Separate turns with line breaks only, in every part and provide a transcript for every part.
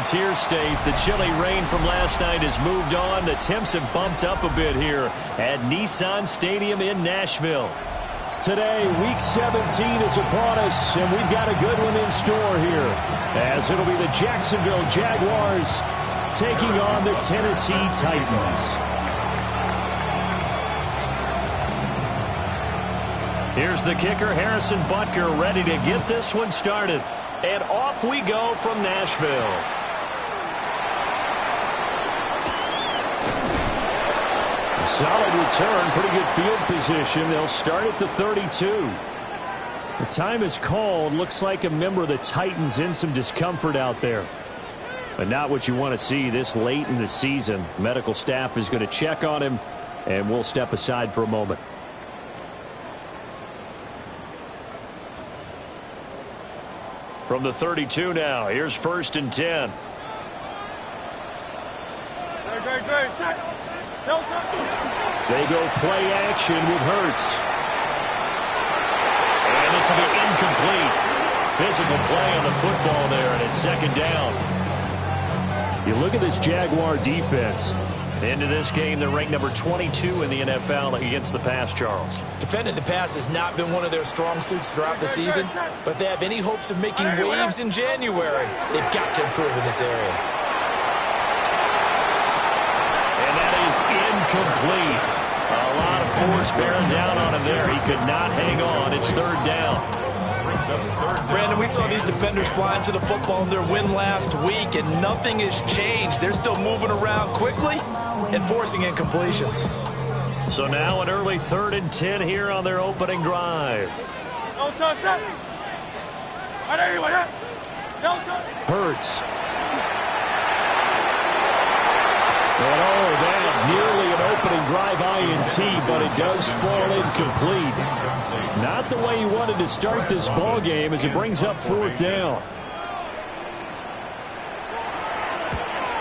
Volunteer State. The chilly rain from last night has moved on. The temps have bumped up a bit here at Nissan Stadium in Nashville.
Today, Week 17 is upon us, and we've got a good one in store here, as it'll be the Jacksonville Jaguars taking on the Tennessee Titans.
Here's the kicker, Harrison Butker, ready to get this one started. And off we go from Nashville.
A solid return, pretty good field position. They'll start at the 32. The time is called. Looks like a member of the Titans in some discomfort out there. But not what you want to see this late in the season. Medical staff is going to check on him, and we'll step aside for a moment.
From the 32 now, here's 1st and 10.
They go play action with Hurts.
And this will be incomplete. Physical play on the football there, and it's 2nd down.
You look at this Jaguar defense.
Into this game, they're ranked number 22 in the NFL against the pass, Charles.
Defending the pass has not been one of their strong suits throughout the season, but if they have any hopes of making waves in January, they've got to improve in this area.
And that is incomplete. A lot of force bearing down on him there. He could not hang on. It's 3rd down.
Brandon, we saw these defenders flying to the football in their win last week, and nothing has changed. They're still moving around quickly and forcing incompletions.
So now an early 3rd and 10 here on their opening drive.
Hurts. And that nearly an opening drive INT, but it does fall incomplete. Not the way he wanted to start this ball game as it brings up 4th down.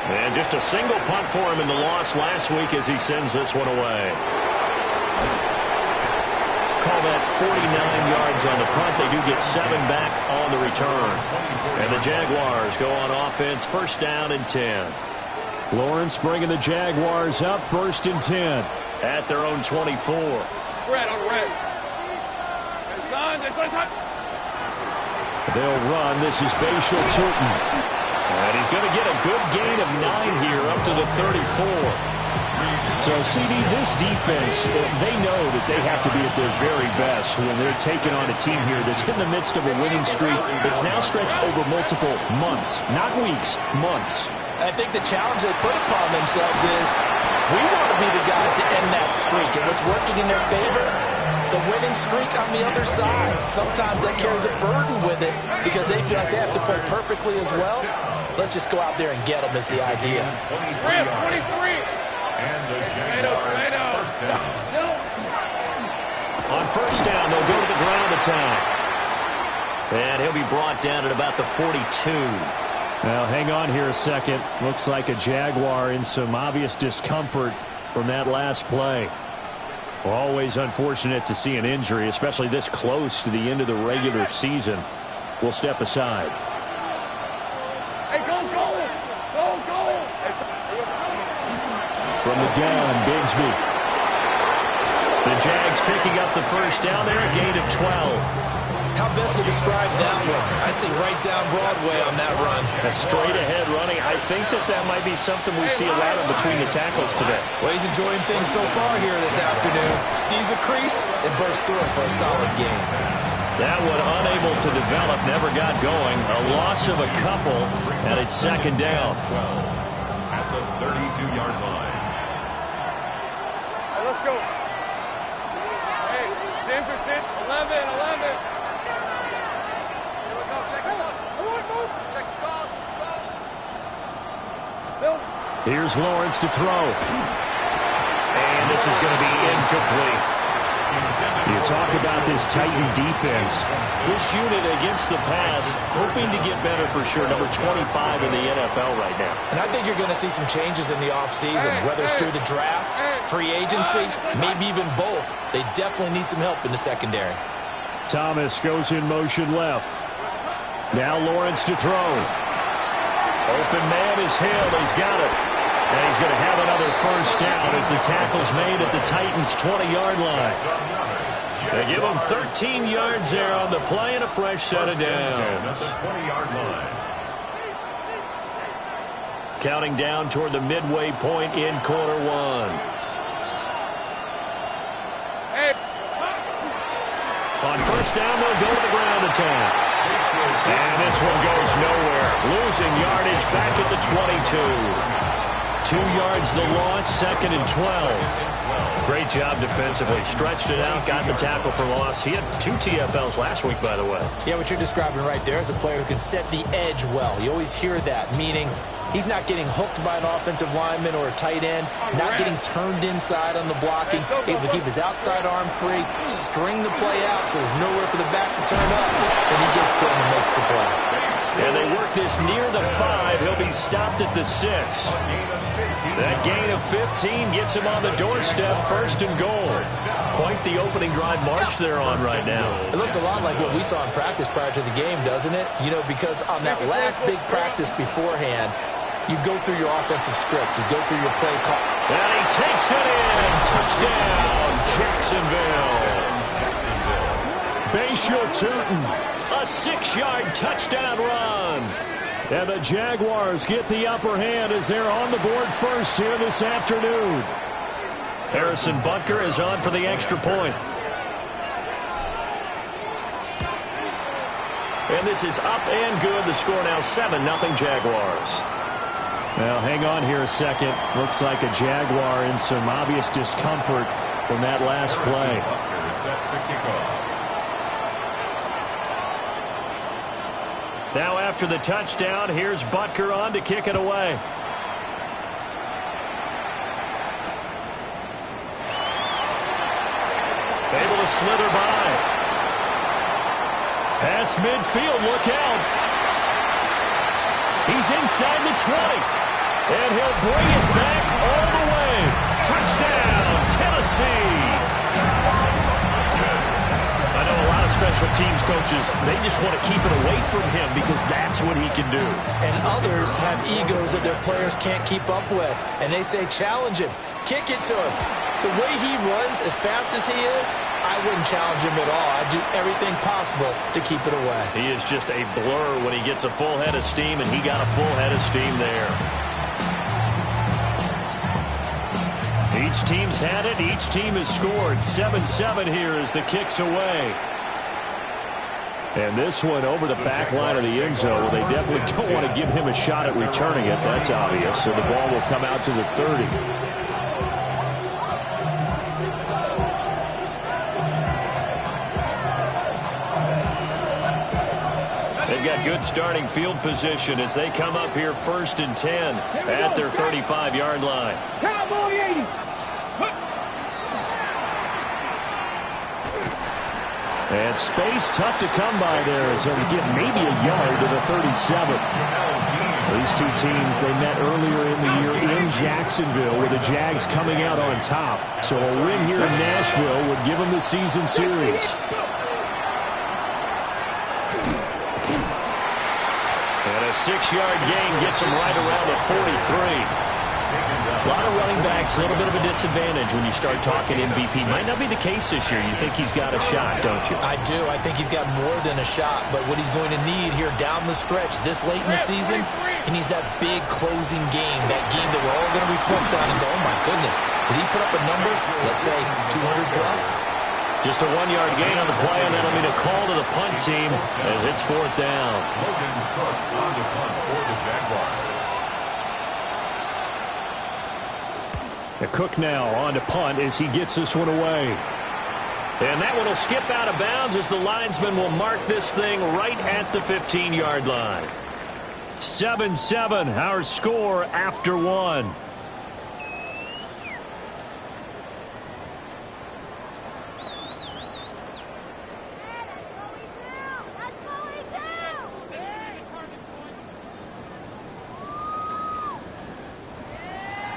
And just a single punt for him in the loss last week as he sends this one away. Call that 49 yards on the punt. They do get 7 back on the return. And the Jaguars go on offense, 1st down and 10.
Lawrence bringing the Jaguars up, 1st and 10.
At their own 24.
They'll run. This is Bashal Turton.
And he's going to get a good gain of 9 here up to the 34.
So, CD, this defense, they know that they have to be at their very best when they're taking on a team here that's in the midst of a winning streak that's now stretched over multiple months, not weeks, months.
I think the challenge they put upon themselves is we want to be the guys to end that streak, and what's working in their favor, the winning streak on the other side. Sometimes that carries a burden with it because they feel like they have to play perfectly as well. Let's just go out there and get them is the idea.
23. And the Jaguars
on 1st down, they'll go to the ground attack. And he'll be brought down at about the 42.
Now, hang on here a second. Looks like a Jaguar in some obvious discomfort from that last play. Always unfortunate to see an injury, especially this close to the end of the regular season. We'll step aside.
Hey, go!
From the gun, Bigsby.
The Jags picking up the 1st down there, a gain of 12.
How best to describe that one? I'd say right down Broadway on that run.
A straight ahead running. I think that might be something we see a lot of between the tackles today.
Well, he's enjoying things so far here this afternoon. Sees a crease and bursts through it for a solid game.
That one unable to develop, never got going. A loss of a couple, and it's 2nd down.
At the 32-yard line. Let's go. Hey, 10 for 10, 11.
Here's Lawrence to throw.
And this is going to be incomplete.
You talk about this Titan defense.
This unit against the pass, hoping to get better for sure. Number 25 in the NFL right now.
And I think you're going to see some changes in the offseason, whether it's through the draft, free agency, maybe even both. They definitely need some help in the secondary.
Thomas goes in motion left. Now Lawrence to throw. Open man is Hill. He's got it. And he's going to have another first down as the tackle's made at the Titans' 20-yard line. They give him 13 yards there on the play and a fresh set of downs.
20-yard line.
Counting down toward the midway point in quarter one. On first down, they'll go to the ground attack. And this one goes nowhere. Losing yardage back at the 22. 2 yards the loss, second and 12. Great job defensively. Stretched it out, got the tackle for loss. He had 2 TFLs last week, by the way.
Yeah, what you're describing right there is a player who can set the edge well. You always hear that, meaning he's not getting hooked by an offensive lineman or a tight end, not getting turned inside on the blocking, able to keep his outside arm free, string the play out so there's nowhere for the back to turn up. Then he gets to him and makes the play.
And they work this near the 5. He'll be stopped at the 6. That gain of 15 gets him on the doorstep, first and goal. Quite the opening drive march they're on right now.
It looks a lot like what we saw in practice prior to the game, doesn't it? You know, because on that last big practice beforehand, you go through your offensive script. You go through your play call.
And he takes it in. Touchdown, Jacksonville.
Bashir Tootin, a 6-yard touchdown run. And the Jaguars get the upper hand as they're on the board first here this afternoon.
Harrison Butker is on for the extra point. And this is up and good. The score now 7-0 Jaguars.
Now, hang on here a second. Looks like a Jaguar in some obvious discomfort from that last play.
Butker is set to kick off.
Now after the touchdown, here's Butker on to kick it away. Able to slither by. Pass midfield, look out. He's inside the 20. And he'll bring it back all the way. Touchdown, Tennessee. I know a lot of special teams coaches, they just want to keep it away from him because that's what he can do.
And others have egos that their players can't keep up with. And they say, challenge him. Kick it to him. The way he runs as fast as he is, I wouldn't challenge him at all. I'd do everything possible to keep it away.
He is just a blur when he gets a full head of steam, and he got a full head of steam there. Each team's had it. Each team has scored. 7-7 here as the kick's away.
And this one over the back line of the end zone. Well, they definitely don't want to give him a shot at returning it. That's obvious. So the ball will come out to the 30.
They've got good starting field position as they come up here first and 10 at their 35-yard line.
Cowboy 80.
And space tough to come by there as they'll get maybe a yard to the 37. These two teams, they met earlier in the year in Jacksonville with the Jags coming out on top. So a win here in Nashville would give them the season series.
And a 6-yard gain gets them right around the 43. A lot of running backs, a little bit of a disadvantage when you start talking MVP. Might not be the case this year. You think he's got a shot, don't you?
I do. I think he's got more than a shot. But what he's going to need here down the stretch this late in the season, he needs that big closing game, that game that we're all going to reflect on and go, oh, my goodness, did he put up a number, let's say 200 plus?
Just a 1-yard gain on the play, and that'll mean a call to the punt team as it's 4th down.
Logan Cook on the punt for the Jaguars.
The Cook now on to punt as he gets this one away.
And that one will skip out of bounds as the linesman will mark this thing right at the 15-yard line.
7-7, our score after one.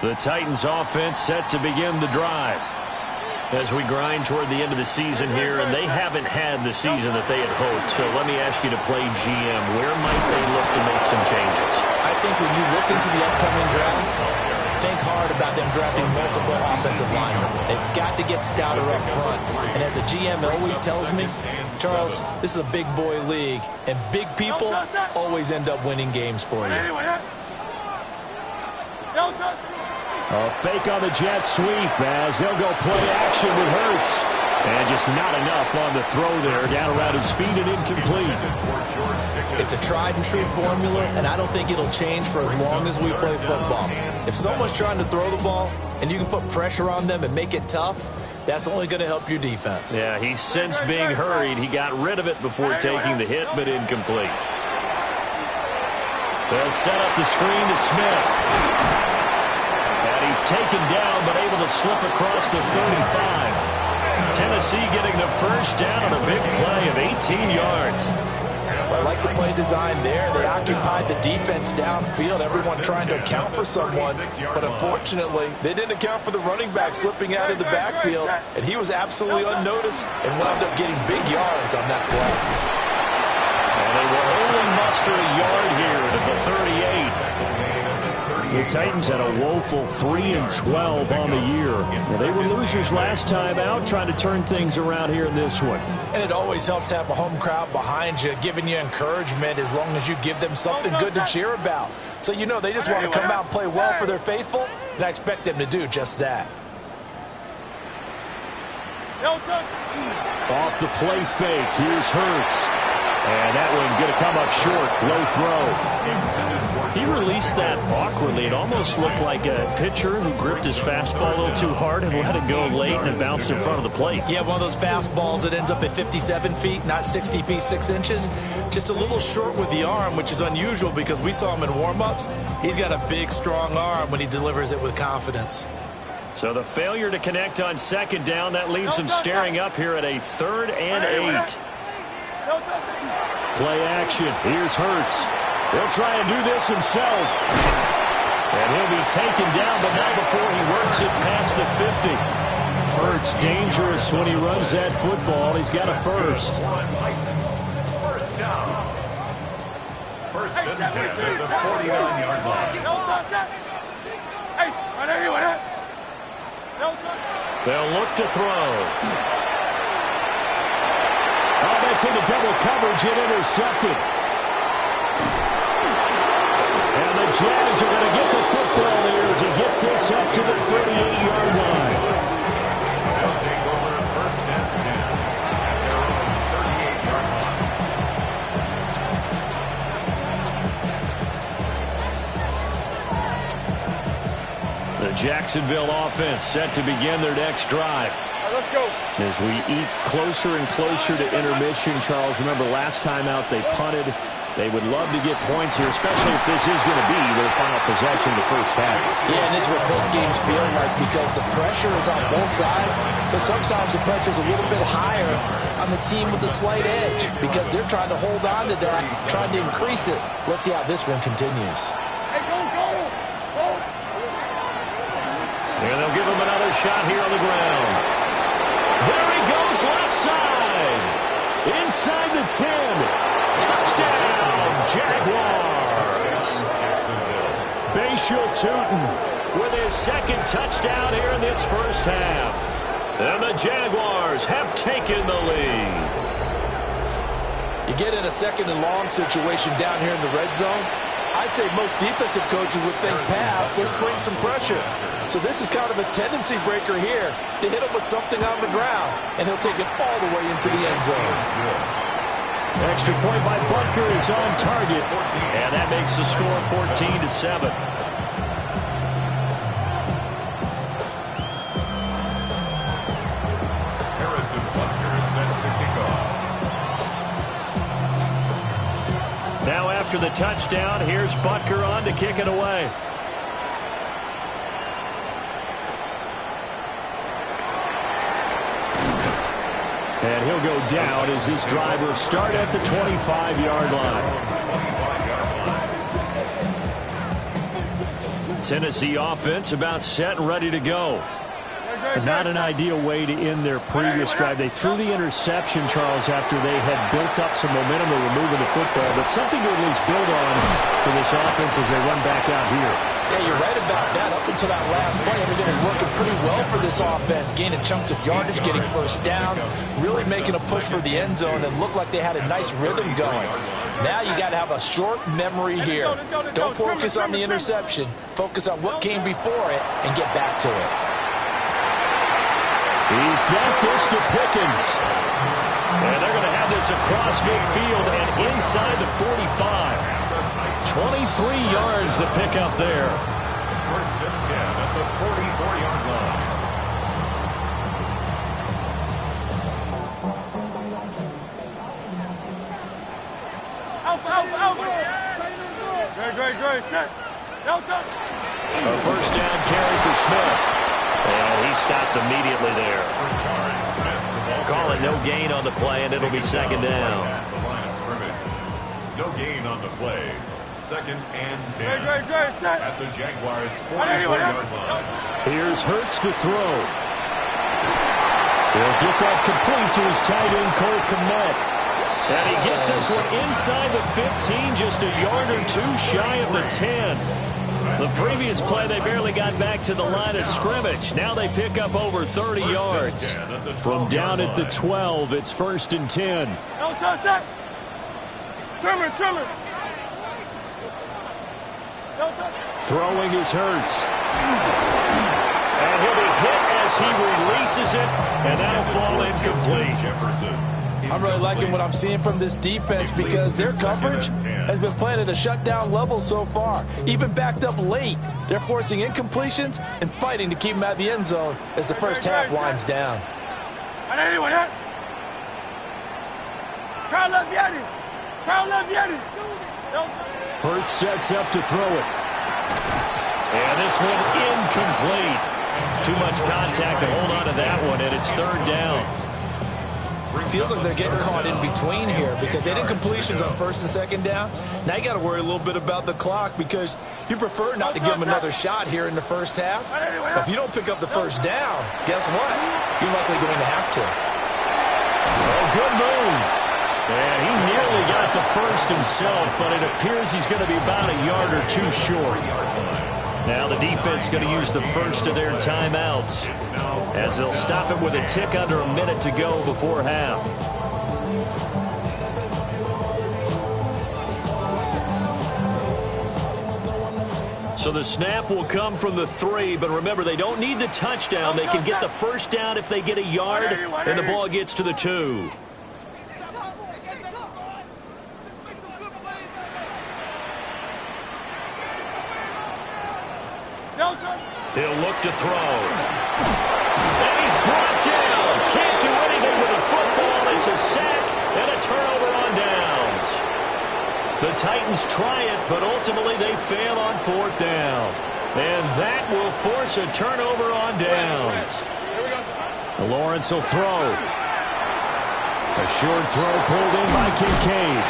The Titans offense set to begin the drive.
As we grind toward the end of the season here, and they haven't had the season that they had hoped. So let me ask you to play GM. Where might they look to make some changes?
I think when you look into the upcoming draft, think hard about them drafting multiple offensive linemen. They've got to get stouter up front. And as a GM always tells me, Charles, this is a big boy league, and big people always end up winning games for you.
A fake on the jet sweep as they'll go play action with Hurts. And just not enough on the throw there. Down around his feet and incomplete.
It's a tried and true formula, and I don't think it'll change for as long as we play football. If someone's trying to throw the ball and you can put pressure on them and make it tough, that's only going to help your defense.
Yeah, he's since being hurried. He got rid of it before taking the hit, but incomplete. They'll set up the screen to Smith. He's taken down, but able to slip across the 35. Tennessee getting the first down on a big play of 18 yards.
Well, I like the play design there. They occupied the defense downfield, everyone trying to account for someone. But unfortunately, they didn't account for the running back slipping out of the backfield, and he was absolutely unnoticed and wound up getting big yards on that play.
And they will only muster a yard here at the 38. The Titans had a woeful 3-12 on the year. Well, they were losers last time out, trying to turn things around here in this one.
And it always helps to have a home crowd behind you, giving you encouragement as long as you give them something good to cheer about. So you know they just want to come out and play well for their faithful, and I expect them to do just that.
Off the play fake, here's Hurts. And that one going to come up short, low throw. He released that awkwardly. It almost looked like a pitcher who gripped his fastball a little too hard and let it go late, and it bounced in front of the plate.
Yeah, one of those fastballs that ends up at 57 feet, not 60 feet, 6 inches. Just a little short with the arm, which is unusual because we saw him in warm-ups. He's got a big, strong arm when he delivers it with confidence.
So the failure to connect on second down, that leaves him staring up here at a 3rd and 8. Play action. Here's Hurts. He'll try and do this himself. And he'll be taken down, but not before he works it past the 50. Hurts dangerous when he runs that football. He's got a first.
First down. First and 10 at the 49-yard line.
They'll look to throw. Oh, that's into double coverage and intercepted. And the Jags are going to get the football there as he gets this up to the 38-yard line.
They'll take over first and 10 at their own 38-yard line.
The Jacksonville offense set to begin their next drive.
Let's go.
As we eat closer and closer to intermission, Charles, remember last time out they punted. They would love to get points here, especially if this is going to be their final possession of the first half.
Yeah, and this is what close games feel like because the pressure is on both sides, but sometimes the pressure is a little bit higher on the team with the slight edge because they're trying to hold on to that, trying to increase it. Let's see how this one continues.
Hey, go, go, go.
And they'll give him another shot here on the ground. There he goes, left side. Inside the 10. Touchdown, Jaguars. Bashal Tootin with his second touchdown here in this first half. And the Jaguars have taken the lead.
You get in a second and long situation down here in the red zone. I'd say most defensive coaches would think pass, let's bring some pressure. So this is kind of a tendency breaker here to hit him with something on the ground, and he'll take it all the way into the end zone.
Extra point by Butker is on target, and that makes the score 14-7.
Harrison Butker is set to kick off.
Now after the touchdown, here's Butker on to kick it away. And he'll go down as this drive will start at the 25-yard line. Tennessee offense about set and ready to go. Not an ideal way to end their previous drive. They threw the interception, Charles, after they had built up some momentum. They were moving the football, but something to at least build on for this offense as they run back out here.
Yeah, you're right about that. Up until that last play, everything was working pretty well for this offense. Gaining chunks of yardage, getting first downs, really making a push for the end zone, and looked like they had a nice rhythm going. Now you got to have a short memory here. Don't focus on the interception. Focus on what came before it and get back to it.
He's got this to Pickens.
And they're going to have this across midfield and inside the 45. 23 yards to pick up there.
First and 10 at the 44-yard line.
Great. Set.
A first down carry for Smith. And he stopped immediately there. Call it no gain on the play, and it'll be second down.
At the line of scrimmage. No gain on the play. Second and 10
Great. Set.
at the Jaguars' 44-yard line.
Here's Hurts to throw. He'll get that complete to his tight end, Cole Kmet.
And he gets this one inside the 15, just a yard or two shy of the 10. The previous play, they barely got back to the line of scrimmage. Now they pick up over 30 yards.
From down at the 12, it's first and 10.
Don't touch that. Trimmer. Don't touch.
Throwing is Hurts.
And he'll be hit as he releases it, and that'll fall incomplete.
Jefferson.
I'm really liking what I'm seeing from this defense because their coverage has been playing at a shutdown level so far. Even backed up late, they're forcing incompletions and fighting to keep them at the end zone as the first half winds down.
Hurts sets up to throw it.
And this one incomplete. Too much contact to hold on to that one, and it's third down.
Feels like they're getting caught in between here because they did completions on first and second down. Now you got to worry a little bit about the clock because you prefer not to give them another shot here in the first half. But if you don't pick up the first down, guess what? You're likely going to have to.
Oh, good move. And he nearly got the first himself, but it appears he's going to be about a yard or two short. Now the defense going to use the first of their timeouts as they'll stop it with a tick under a minute to go before half. So the snap will come from the 3, but remember, they don't need the touchdown. They can get the first down if they get a yard, and the ball gets to the 2. He'll look to throw. And he's brought down. Can't do anything with the football. It's a sack and a turnover on downs. The Titans try it, but ultimately they fail on fourth down. And that will force a turnover on downs.
Lawrence will throw. A short throw pulled in by Kincaid.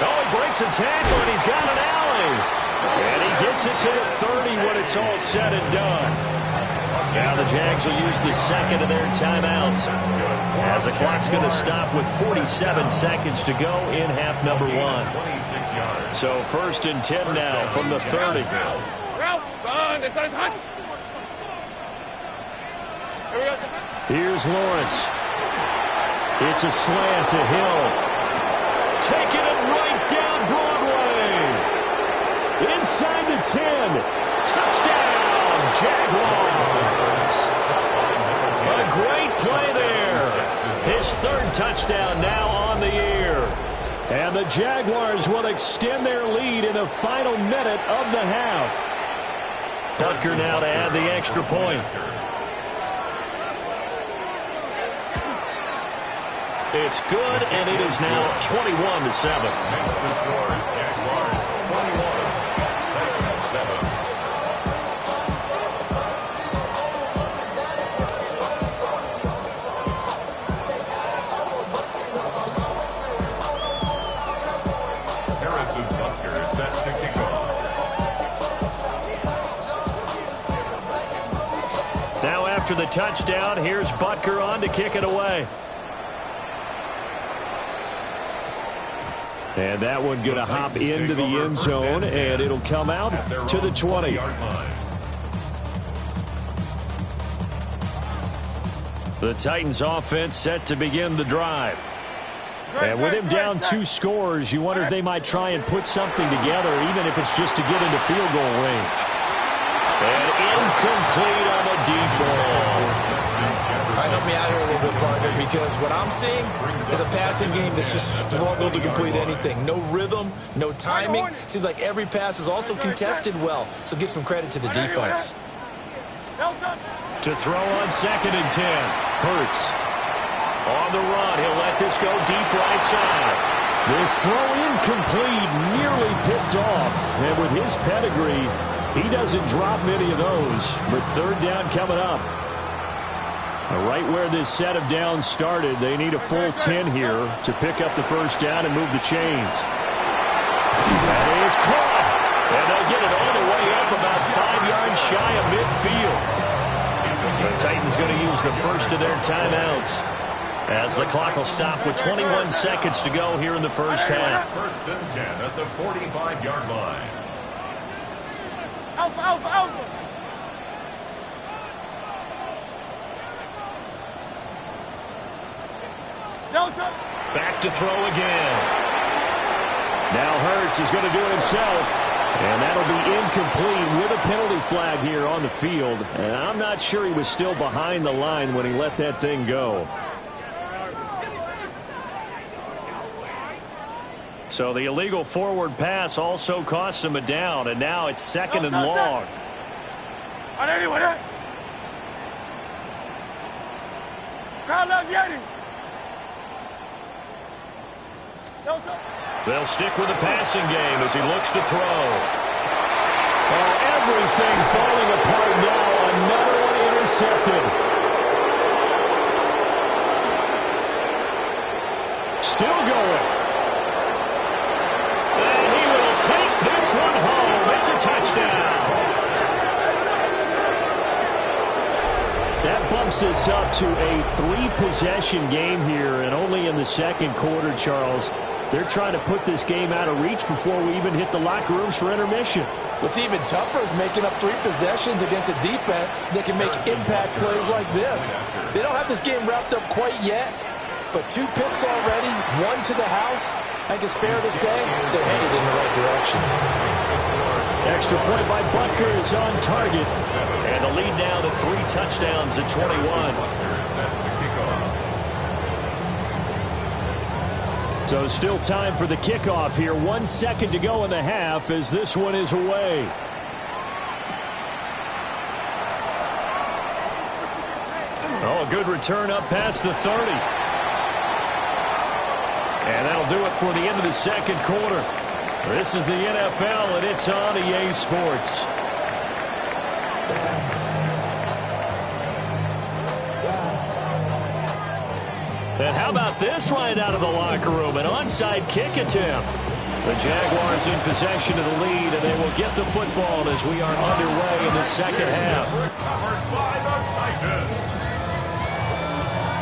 Oh, he breaks a tackle, and he's got an alley. And he gets it to the 30 when it's all said and done. Now the Jags will use the second of their timeouts as the clock's going to stop with 47 seconds to go in half number 1. So first and 10 now from the 30.
Here's Lawrence. It's a slant to Hill.
Taking it right down Broadway.
Inside the 10.
Touchdown, Jaguars. What a great play there. His third touchdown now on the year.
And the Jaguars will extend their lead in the final minute of the half.
Butker now to add the extra point. It's good, and it is now 21-7.
Makes the score Jaguars 21, Titans 7. Harrison Butker is set to kick off.
Now
after the touchdown. Here's Butker on to kick it away. And that one going to hop into the end zone, and it'll come out to the 20. The Titans offense set to begin the drive. And with him down 2 scores, you wonder if they might try and put something together, even if it's just to get into field goal range. And incomplete on the deep ball.
All right, help me out here a little bit, partner, because what I'm seeing is a passing game that's just struggled to complete anything. No rhythm, no timing. Seems like every pass is also contested well, so give some credit to the defense.
To throw on 2nd and 10. Hurts. On the run, he'll let this go deep right side. This throw incomplete, nearly picked off. And with his pedigree, he doesn't drop many of those. But 3rd down coming up. Right where this set of downs started, they need a full 10 here to pick up the 1st down and move the chains. That is caught. And they'll get it all the way up about 5 yards shy of midfield. The Titans going to use the first of their timeouts, as the clock will stop with 21 seconds to go here in the first half.
1st and 10 at the 45-yard line.
Alpha, alpha, alpha. Delta.
Back to throw again. Now Hurts is going to do it himself. And that'll be incomplete with a penalty flag here on the field. And I'm not sure he was still behind the line when he let that thing go. So the illegal forward pass also cost him a down, and now it's 2nd and long. They'll stick with the passing game as he looks to throw. Oh, everything falling apart now. Another one intercepted. Still going. And he will take this one home. It's a touchdown. That bumps us up to a 3-possession game here, and only in the 2nd quarter, Charles. They're trying to put this game out of reach before we even hit the locker rooms for intermission.
What's even tougher is making up 3 possessions against a defense that can make impact plays like this. They don't have this game wrapped up quite yet, but 2 picks already, 1 to the house. I think it's fair to say they're headed in the right direction.
Extra point by Butker is on target. And the lead now to 3 touchdowns at 21. So still time for the kickoff here. 1 second to go in the half as this one is away. Oh, a good return up past the 30. And that'll do it for the end of the 2nd quarter. This is the NFL, and it's on EA Sports. And how about this right out of the locker room? An onside kick attempt. The Jaguars in possession of the lead, and they will get the football as we are underway in the 2nd half.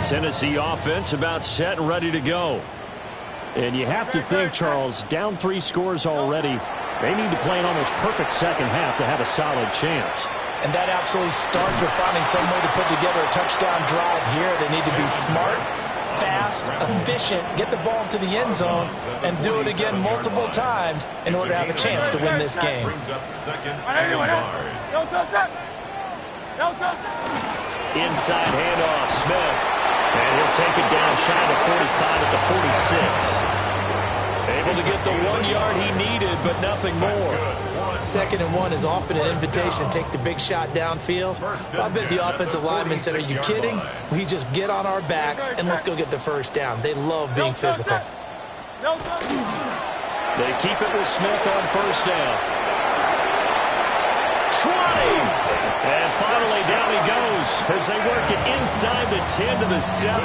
Tennessee offense about set and ready to go. And you have to think, Charles, down 3 scores already. They need to play an almost perfect 2nd half to have a solid chance.
And that absolutely starts with finding some way to put together a touchdown drive here. They need to be smart, fast, efficient, get the ball to the end zone, and do it again multiple times in order to have a chance to win this game.
Inside handoff, Smith. And he'll take it down shy of 45 at the 46. Able to get the 1 yard he needed, but nothing more.
2nd and 1 is often an invitation to take the big shot downfield. I bet the offensive lineman said, are you kidding? We just get on our backs and let's go get the 1st down. They love being physical.
They keep it with Smith on 1st down. 20! And finally down he goes as they work it inside the 10 to the 7.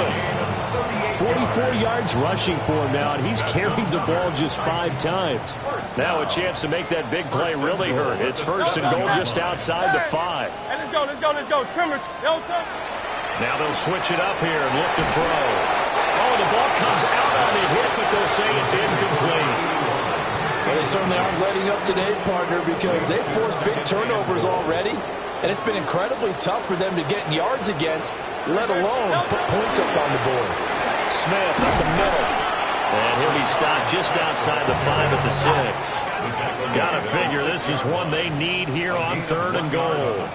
44 yards rushing for him now, and he's carried the ball just 5 times.
Now a chance to make that big play really hurt. It's first and goal just outside the 5.
Hey, let's go. Trimmer.
Now they'll switch it up here and look to throw. Oh, the ball comes out on the hit, but they'll say it's incomplete.
Well, they certainly aren't letting up today, partner, because they've forced big turnovers already, and it's been incredibly tough for them to get yards against, let alone put points up on the board.
Smith up the middle. And he'll be stopped just outside the 5 at the 6. Gotta figure this is one they need here on 3rd and goal.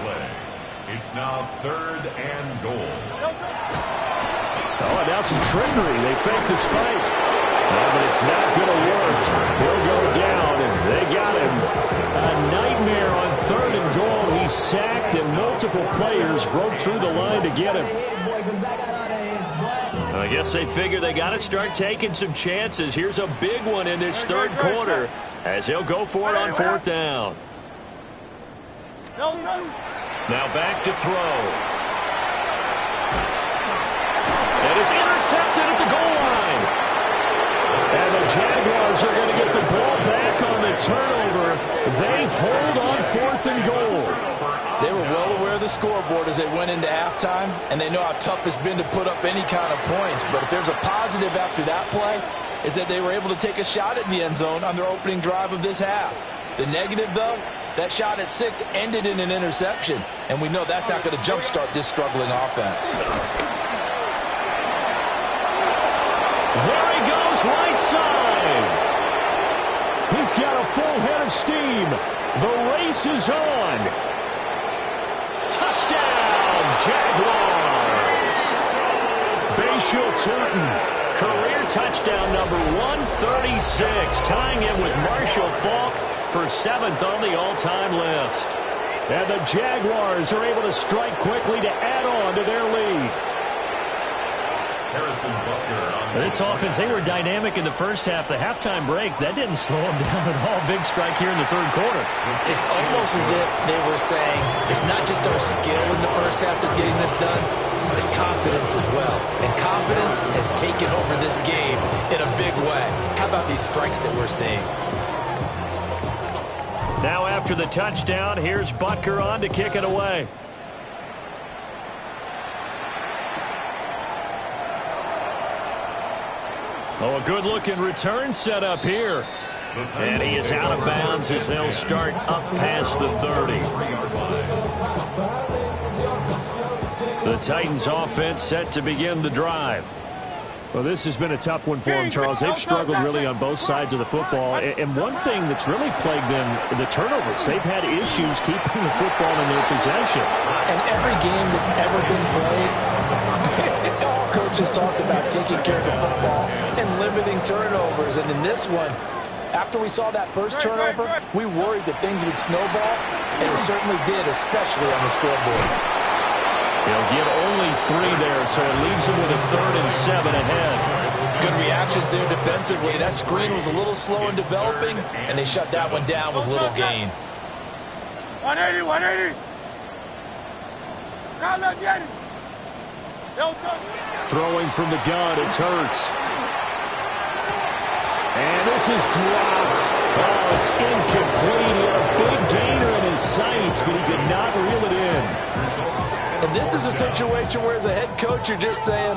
It's now 3rd and goal.
Oh, and now some trickery. They fake the spike. But it's not going to work. He'll go down, and they got him. A nightmare on 3rd and goal. He's sacked, and multiple players broke through the line to get him.
I guess they figure they got to start taking some chances. Here's a big one in this 3rd quarter as he'll go for it on 4th down. Now back to throw. And it's intercepted at the goal line.
And the Jaguars are going to get the ball back on the turnover. They hold on 4th and goal.
They were well aware of the scoreboard as they went into halftime, and they know how tough it's been to put up any kind of points. But if there's a positive after that play, is that they were able to take a shot at the end zone on their opening drive of this half. The negative, though, that shot at 6 ended in an interception, and we know that's not going to jumpstart this struggling offense.
There he goes, right side.
He's got a full head of steam. The race is on.
Touchdown, Jaguars. Bashal Tutin, career touchdown number 136, tying him with Marshall Faulk for 7th on the all-time list.
And the Jaguars are able to strike quickly to add on to their lead.
This offense, they were dynamic in the first half. The halftime break, that didn't slow them down at all. Big strike here in the 3rd quarter.
It's almost as if they were saying, it's not just our skill in the first half that's getting this done, it's confidence as well. And confidence has taken over this game in a big way. How about these strikes that we're seeing?
Now after the touchdown, here's Butker on to kick it away. Oh, a good-looking return set up here. And he is out of bounds as they'll start up past the 30. The Titans offense set to begin the drive.
Well, this has been a tough one for them, Charles. They've struggled really on both sides of the football. And one thing that's really plagued them, the turnovers. They've had issues keeping the football in their possession.
And every game that's ever been played, all coaches talk about taking care of the football and limiting turnovers. And in this one, after we saw that first turnover, we worried that things would snowball, and it certainly did, especially on the scoreboard.
They'll get only 3 there, so it leaves them with a 3rd and 7 ahead.
Good reactions there defensively. That screen was a little slow in developing, and they shut that one down with little gain.
180, 180. Now let's get it.
Throwing from the gun, it's Hurts. And this is dropped. Oh, it's incomplete. He had a big gainer in his sights, but he could not reel it in.
And this is a situation where, as a head coach, you're just saying,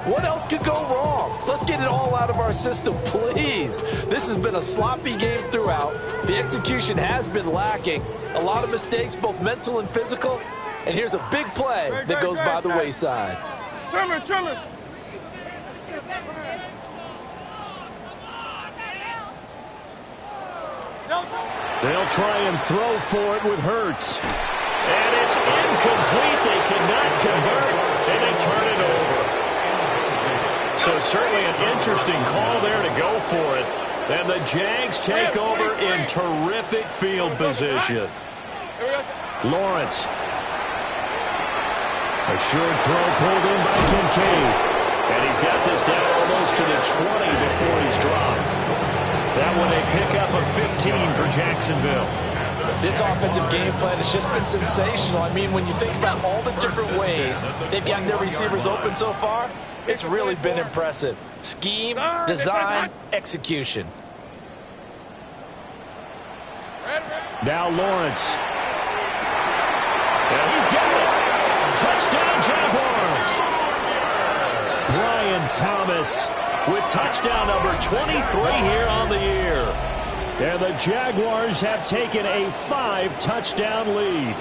what else could go wrong? Let's get it all out of our system, please. This has been a sloppy game throughout. The execution has been lacking. A lot of mistakes, both mental and physical. And here's a big play that goes by the wayside.
Trimmer.
They'll try and throw for it with Hurts.
And it's incomplete. They cannot convert, and they turn it over. So certainly an interesting call there to go for it. And the Jags take over in terrific field position.
Lawrence. A short throw pulled in by Kincaid.
And he's got this down almost to the 20 before he's dropped. That one a pickup of 15 for Jacksonville.
This offensive game plan has just been sensational. I mean, when you think about all the different ways they've gotten their receivers open so far, It's really been impressive. Scheme, design, execution.
Now Lawrence.
And he's got it. Touchdown, Jaguars.
Brian Thomas with touchdown number 23 here on the year. And the Jaguars have taken a 5-touchdown lead.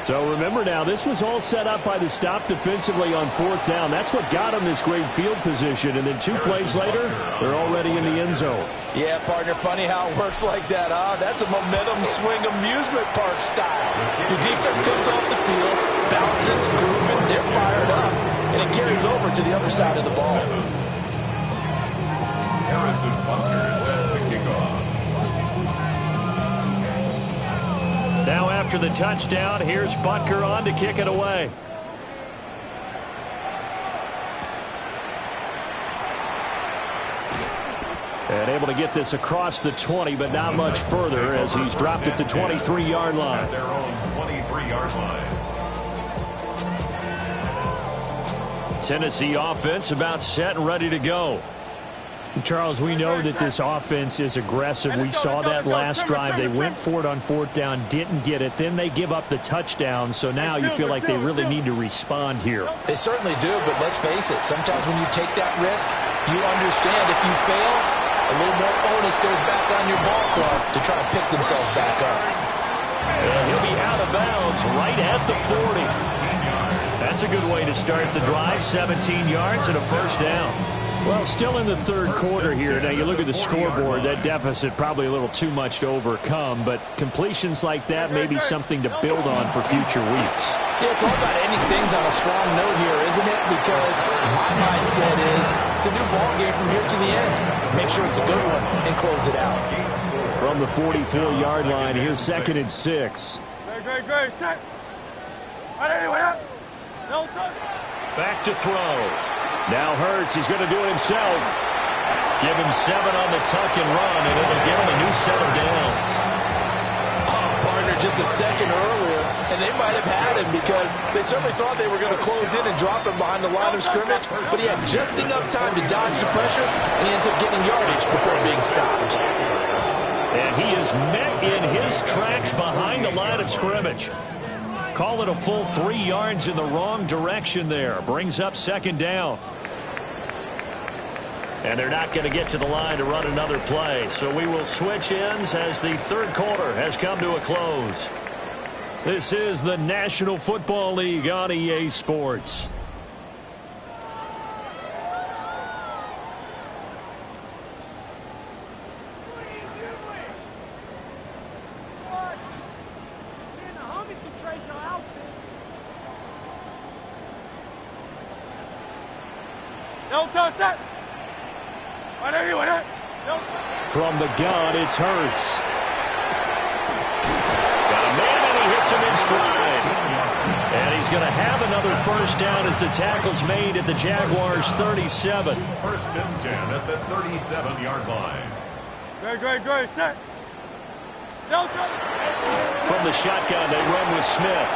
So remember now, this was all set up by the stop defensively on 4th down. That's what got them this great field position. And then 2 plays later, they're already in the end zone.
Yeah, partner, funny how it works like that, huh? That's a momentum swing amusement park style. Your defense comes off the field, bounces, grooving, they're fired up, and it carries over to the other side of the ball.
Harrison Butker is set to kick off.
Now after the touchdown, here's Butker on to kick it away.
And able to get this across the 20, but not much further as he's dropped it to 23-yard line.
At their own 23-yard line.
Tennessee offense about set and ready to go.
Charles, we know that this offense is aggressive. We saw that last drive. They went for it on 4th down, didn't get it. Then they give up the touchdown. So now you feel like they really need to respond here.
They certainly do, but let's face it. Sometimes when you take that risk, you understand if you fail, a little more onus goes back on your ball club to try and pick themselves back up.
And he'll be out of bounds right at the 40. That's a good way to start the drive. 17 yards and a first down.
Well, still in the 3rd quarter here. Now, you look at the scoreboard, that deficit probably a little too much to overcome, but completions like that may be something to build on for future weeks.
Yeah, it's all about ending things on a strong note here, isn't it? Because my mindset is it's a new ball game from here to the end. Make sure it's a good one and close it out.
From the 44-yard line, here's 2nd and 6.
Great. Set. 180, up. No touch.
Back to throw.
Now Hurts, he's going to do it himself.
Give him 7 on the tuck and run, and it'll give him a new set of downs.
Partner, just a second earlier, and they might have had him because they certainly thought they were going to close in and drop him behind the line of scrimmage, but he had just enough time to dodge the pressure, and he ends up getting yardage before being stopped.
And he is met in his tracks behind the line of scrimmage. Call it a full 3 yards in the wrong direction there. Brings up 2nd down. And they're not going to get to the line to run another play. So we will switch ends as the 3rd quarter has come to a close. This is the National Football League on EA Sports.
No touch, set. 180, 180. No.
From the gun, it's Hurts.
Got a man, and he hits him in stride. And he's going to have another first down as the tackle's made at the Jaguars' 37.
1st and 10 at the 37-yard line.
Great. Set. No touch.
From the shotgun, they run with Smith.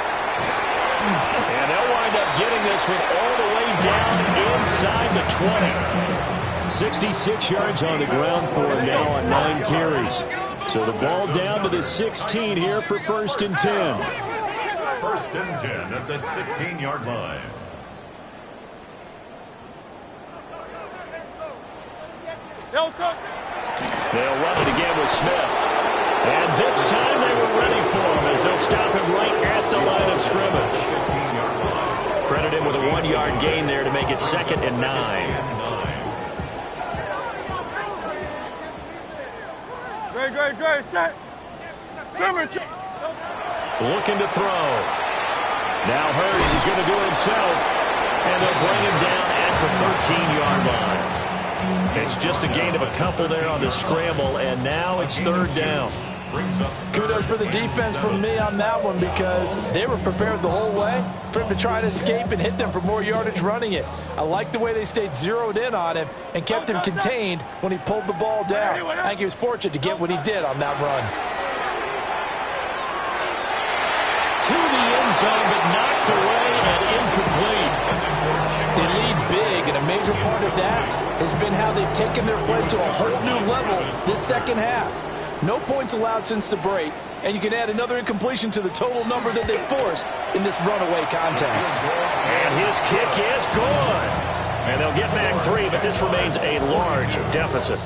And they'll wind up getting this one all the way down inside the 20.
66 yards on the ground for him now on 9 carries. So the ball down to the 16 here for 1st and 10.
1st and 10 at the 16-yard line.
No touch.
They'll run it again with Smith. And this time they were ready for him as they'll stop him right at the line of scrimmage. Credit him with a 1-yard gain there to make it 2nd and 9.
Great. Set. Scrimmage.
Looking to throw. Now Hurts is going to do it himself. And they'll bring him down at the 13-yard line. It's just a gain of a couple there on the scramble, and now it's 3rd down.
Kudos for the defense from me on that one because they were prepared the whole way for him to try to escape and hit them for more yardage running it. I like the way they stayed zeroed in on him and kept him contained when he pulled the ball down. I think he was fortunate to get what he did on that run.
To the end zone, but knocked away and incomplete.
They lead major part of that has been how they've taken their play to a whole new level this second half. No points allowed since the break, and you can add another incompletion to the total number that they forced in this runaway contest.
And his kick is good. And they'll get back 3, but this remains a large deficit.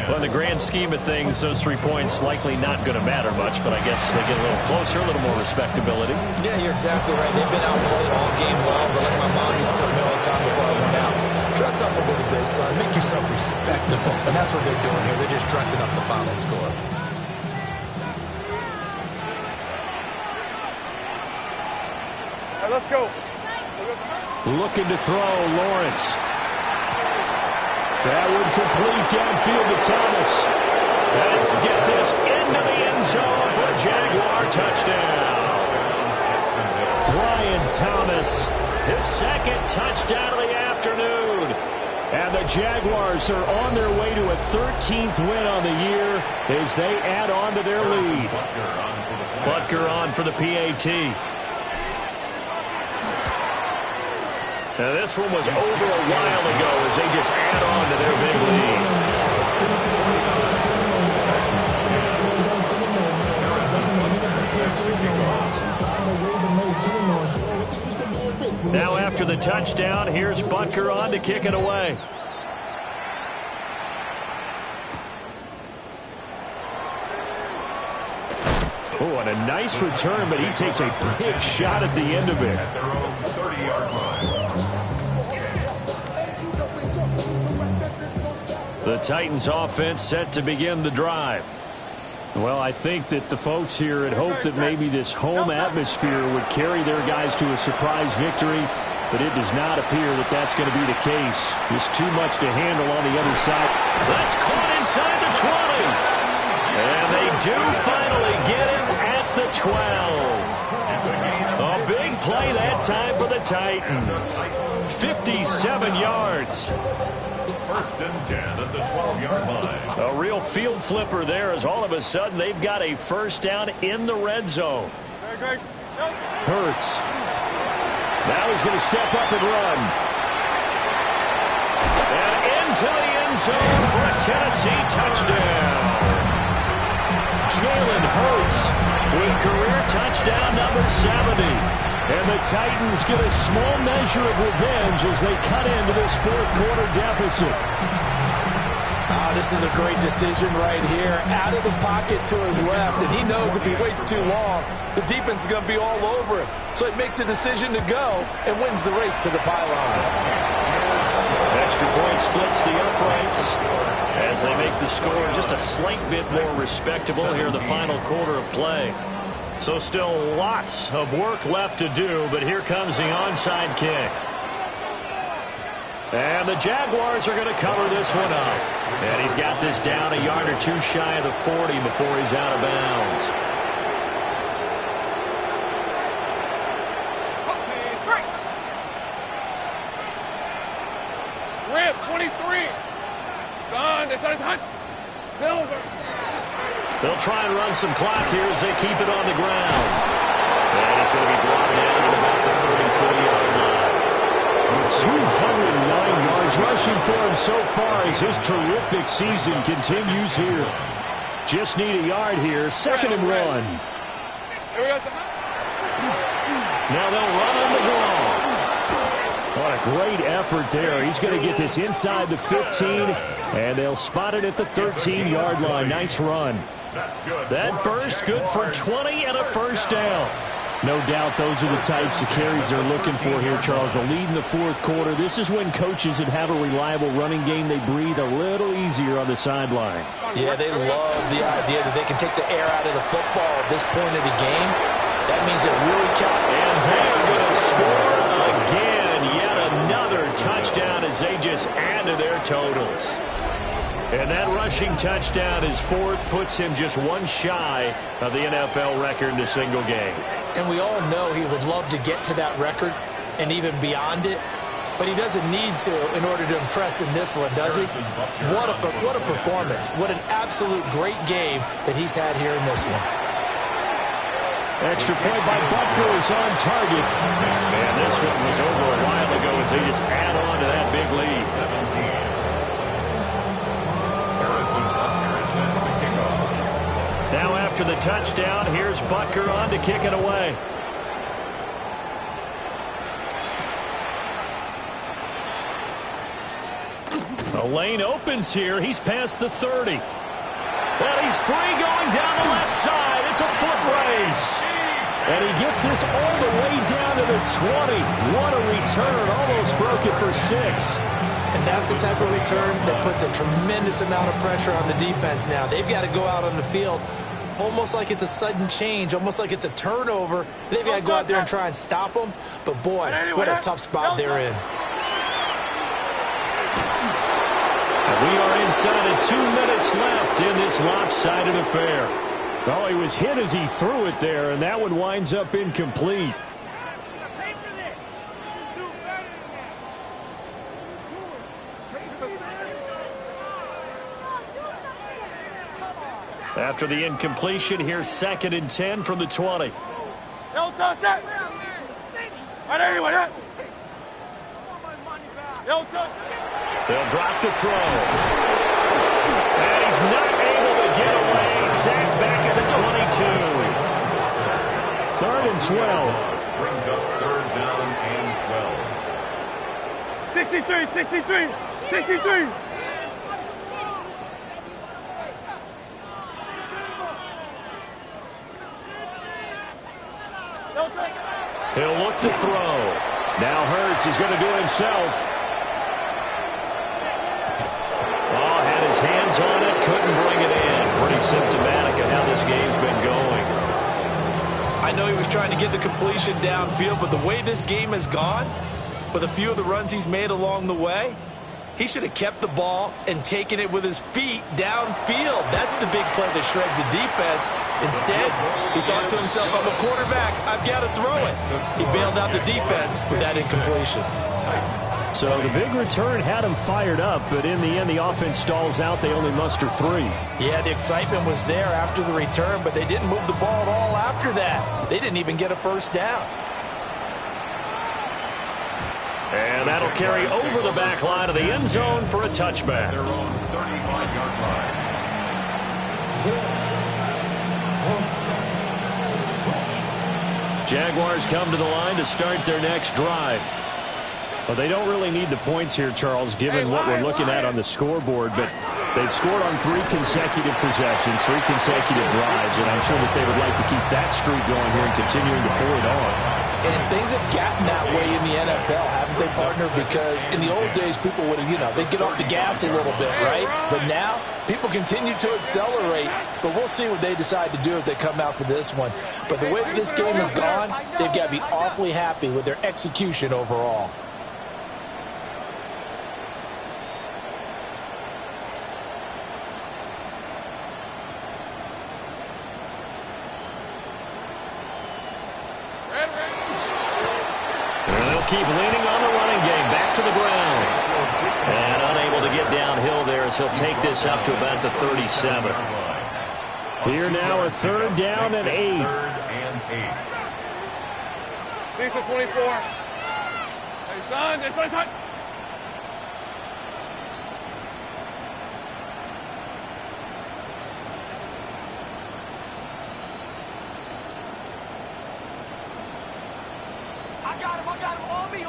Well, in the grand scheme of things, those 3 points likely not going to matter much, but I guess they get a little closer, a little more respectability.
Yeah, you're exactly right. They've been outplayed all game long, but like my mom used to tell me all the time before I went out, dress up a little bit, son. Make yourself respectable. And that's what they're doing here. They're just dressing up the final score.
Hey, let's go.
Looking to throw, Lawrence. That would complete downfield to Thomas.
And get this into the end zone for a Jaguar touchdown.
Brian Thomas.
His second touchdown of the afternoon.
And the Jaguars are on their way to a 13th win on the year as they add on to their lead.
Butker on for the PAT. Now, this one was over a while ago as they just add on to their big lead. Now, after the touchdown, here's Butker on to kick it away.
Oh, and a nice return, but he takes a big shot at the end of it.
At their own 30-yard line.
The Titans offense set to begin the drive.
Well, I think that the folks here had hoped that maybe this home atmosphere would carry their guys to a surprise victory, but it does not appear that that's going to be the case. Just too much to handle on the other side.
That's caught inside the 20. And they do finally get him at the 12. A big play that time for the Titans. 57 yards.
First and 10 at the 12-yard line.
A real field flipper there as all of a sudden they've got a first down in the red zone.
Hurts. Now he's going to step up and run.
And into the end zone for a Tennessee touchdown.
Jalen Hurts
With career touchdown number 70.
And the Titans get a small measure of revenge as they cut into this fourth-quarter deficit.
This is a great decision right here. Out of the pocket to his left, and he knows if he waits too long, the defense is going to be all over him. So he makes a decision to go and wins the race to the pylon.
Extra point splits the uprights as they make the score just a slight bit more respectable here in the final quarter of play. So still lots of work left to do, but here comes the onside kick. And the Jaguars are going to cover this one up. And he's got this down a yard or two shy of the 40 before he's out of bounds.
Rip, 23. Son, this is hot. Silver.
They'll try and run some clock here as they keep it on the ground. And it's going to be brought down at about the 33-yard line.
209 yards rushing for him so far as his terrific season continues here. Just need a yard here. Second and run.
Here we go.
Now they'll run on the ball.
What a great effort there. He's going to get this inside the 15, and they'll spot it at the 13-yard line. Nice run.
That's good.
That burst good for 20 and a first down.
No doubt those are the types of carries they're looking for here, Charles. The lead in the fourth quarter. This is when coaches that have a reliable running game, they breathe a little easier on the sideline.
Yeah, they love the idea that they can take the air out of the football at this point of the game. That means it really counts.
And they're going to score again. Yet another touchdown as they just add to their totals. And that rushing touchdown, his fourth, puts him just one shy of the NFL record in a single game.
And we all know he would love to get to that record and even beyond it. But he doesn't need to in order to impress in this one, does he? What a performance. What an absolute great game that he's had here in this one.
Extra point by Butker is on target.
And this one was over a while ago as they just add on to that big lead.
17. Harrison Butker is set to kick off.
Now after the touchdown, here's Butker on to kick it away. The lane opens here. He's past the 30. And he's free going down the left side. It's a foot race.
And he gets this all the way down to the 20. What a return. Almost broke it for 6.
And that's the type of return that puts a tremendous amount of pressure on the defense now. They've got to go out on the field almost like it's a sudden change, almost like it's a turnover. They've got to go out there and try and stop them. But, boy, what a tough spot they're in.
We are inside of 2 minutes left in this lopsided affair.
Oh, he was hit as he threw it there, and that one winds up incomplete.
After the incompletion, here's 2nd and 10 from the 20. They'll drop to throw. And he's not able to get away. Sacked back at the 22.
3rd and 12.
Brings up 3rd down and 12.
63.
He'll look to throw.
Now Hurts is going to do it himself.
Oh, had his hands on it, couldn't bring it in. Pretty symptomatic of how this game's been going.
I know he was trying to get the completion downfield, but the way this game has gone, with a few of the runs he's made along the way, he should have kept the ball and taken it with his feet downfield. That's the big play that shreds the defense. Instead, he thought to himself, I'm a quarterback, I've got to throw it. He bailed out the defense with that incompletion.
So the big return had him fired up, but in the end, the offense stalls out. They only muster 3.
Yeah, the excitement was there after the return, but they didn't move the ball at all after that. They didn't even get a first down.
And that'll carry over the back line of the end zone for a touchback.
Their own 35-yard line.
Jaguars come to the line to start their next drive.
Well, they don't really need the points here, Charles, given what we're looking at on the scoreboard, but they've scored on 3 consecutive possessions, 3 consecutive drives, and I'm sure that they would like to keep that streak going here and continuing to pour it on.
And things have gotten that way in the NFL, haven't they, partner? Because in the old days, people would have, they'd get off the gas a little bit, right? But now, people continue to accelerate, but we'll see what they decide to do as they come out for this one. But the way that this game has gone, they've got to be awfully happy with their execution overall.
Keep leaning on the running game. Back to the ground. And unable to get downhill there as he'll take this up to about the 37.
Here now a 3rd down and 8.
3rd and 8.
These are 24. Hey, son.
I got him. On me.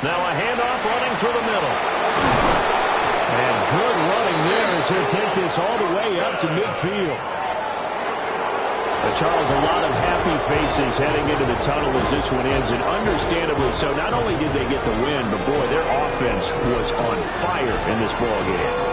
Now a handoff running through the middle.
And good running there as he'll take this all the way up to midfield. Charles, a lot of happy faces heading into the tunnel as this one ends, and understandably so. Not only did they get the win, but boy, their offense was on fire in this ball game.